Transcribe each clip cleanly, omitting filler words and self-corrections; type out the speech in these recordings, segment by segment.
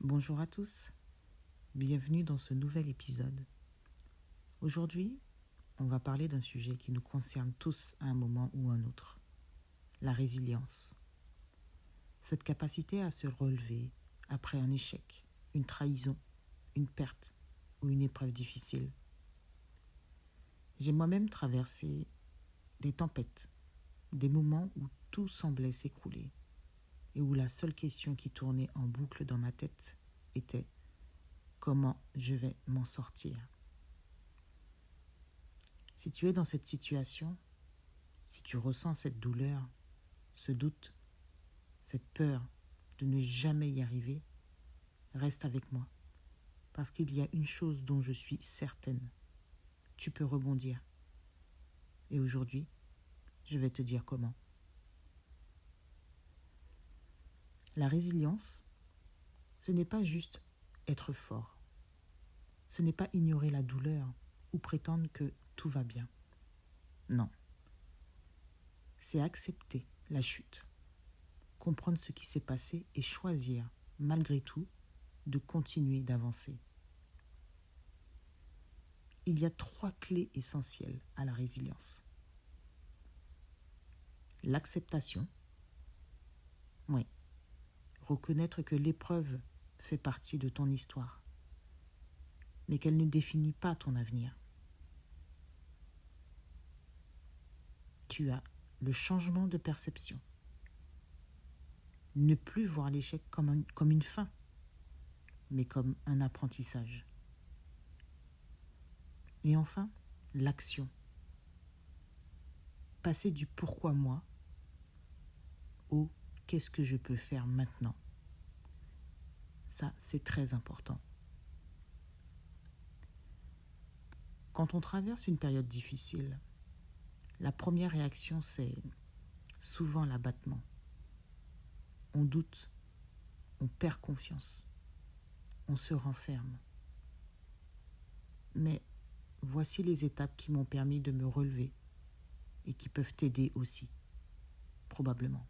Bonjour à tous, bienvenue dans ce nouvel épisode. Aujourd'hui, on va parler d'un sujet qui nous concerne tous à un moment ou un autre, la résilience. Cette capacité à se relever après un échec, une trahison, une perte ou une épreuve difficile. J'ai moi-même traversé des tempêtes, des moments où tout semblait s'écrouler et où la seule question qui tournait en boucle dans ma tête était: comment je vais m'en sortir? Si tu es dans cette situation, si tu ressens cette douleur, ce doute, cette peur de ne jamais y arriver, reste avec moi. Parce qu'il y a une chose dont je suis certaine. Tu peux rebondir. Et aujourd'hui, je vais te dire comment. La résilience, ce n'est pas juste être fort. Ce n'est pas ignorer la douleur ou prétendre que tout va bien. Non. C'est accepter la chute, comprendre ce qui s'est passé et choisir, malgré tout, de continuer d'avancer. Il y a 3 clés essentielles à la résilience. L'acceptation. Oui. Reconnaître que l'épreuve fait partie de ton histoire, mais qu'elle ne définit pas ton avenir. Tu as le changement de perception. Ne plus voir l'échec comme une fin, mais comme un apprentissage. Et enfin, l'action. Passer du pourquoi moi au qu'est-ce que je peux faire maintenant. Ça, c'est très important. Quand on traverse une période difficile, la première réaction, c'est souvent l'abattement. On doute, on perd confiance, on se renferme. Mais voici les étapes qui m'ont permis de me relever et qui peuvent t'aider aussi, probablement.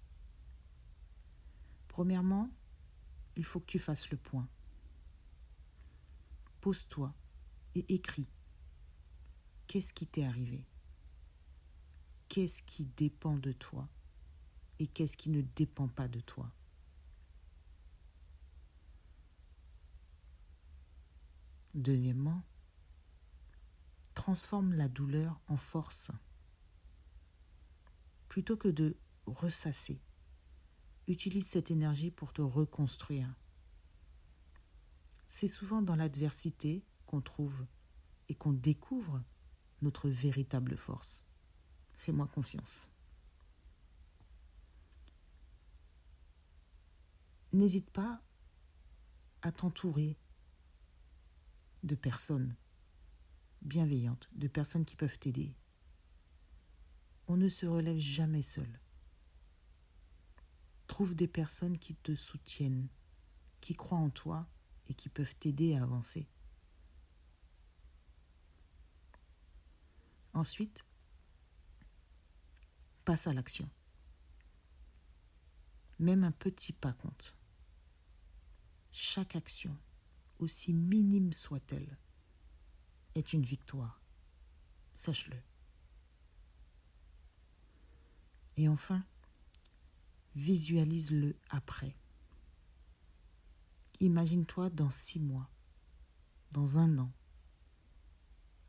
Premièrement, il faut que tu fasses le point. Pose-toi et écris. Qu'est-ce qui t'est arrivé? Qu'est-ce qui dépend de toi et qu'est-ce qui ne dépend pas de toi? Deuxièmement, transforme la douleur en force. Plutôt que de ressasser, utilise cette énergie pour te reconstruire. C'est souvent dans l'adversité qu'on trouve et qu'on découvre notre véritable force. Fais-moi confiance. N'hésite pas à t'entourer de personnes bienveillantes, de personnes qui peuvent t'aider. On ne se relève jamais seul. Trouve des personnes qui te soutiennent, qui croient en toi et qui peuvent t'aider à avancer. Ensuite, passe à l'action. Même un petit pas compte. Chaque action, aussi minime soit-elle, est une victoire. Sache-le. Et enfin, visualise-le après. Imagine-toi dans 6 mois, dans 1 an.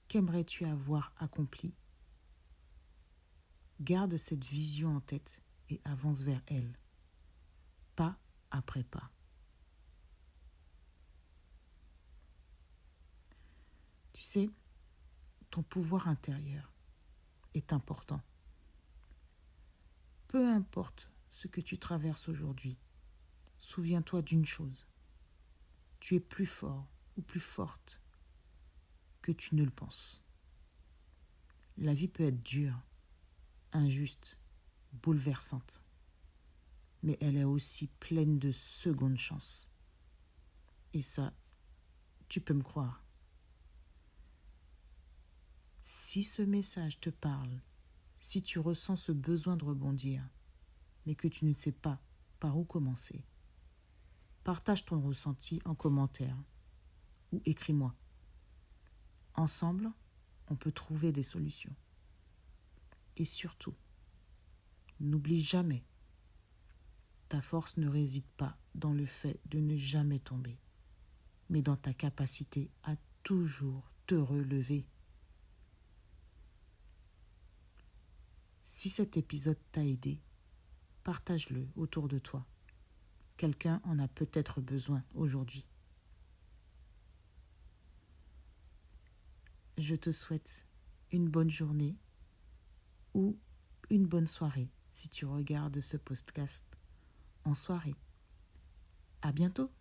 Qu'aimerais-tu avoir accompli? Garde cette vision en tête et avance vers elle, pas après pas. Tu sais, ton pouvoir intérieur est important. Peu importe ce que tu traverses aujourd'hui, souviens-toi d'une chose. Tu es plus fort ou plus forte que tu ne le penses. La vie peut être dure, injuste, bouleversante, mais elle est aussi pleine de secondes chances. Et ça, tu peux me croire. Si ce message te parle, si tu ressens ce besoin de rebondir, mais que tu ne sais pas par où commencer, partage ton ressenti en commentaire ou écris-moi. Ensemble, on peut trouver des solutions. Et surtout, n'oublie jamais, ta force ne réside pas dans le fait de ne jamais tomber, mais dans ta capacité à toujours te relever. Si cet épisode t'a aidé, partage-le autour de toi. Quelqu'un en a peut-être besoin aujourd'hui. Je te souhaite une bonne journée ou une bonne soirée si tu regardes ce podcast en soirée. À bientôt!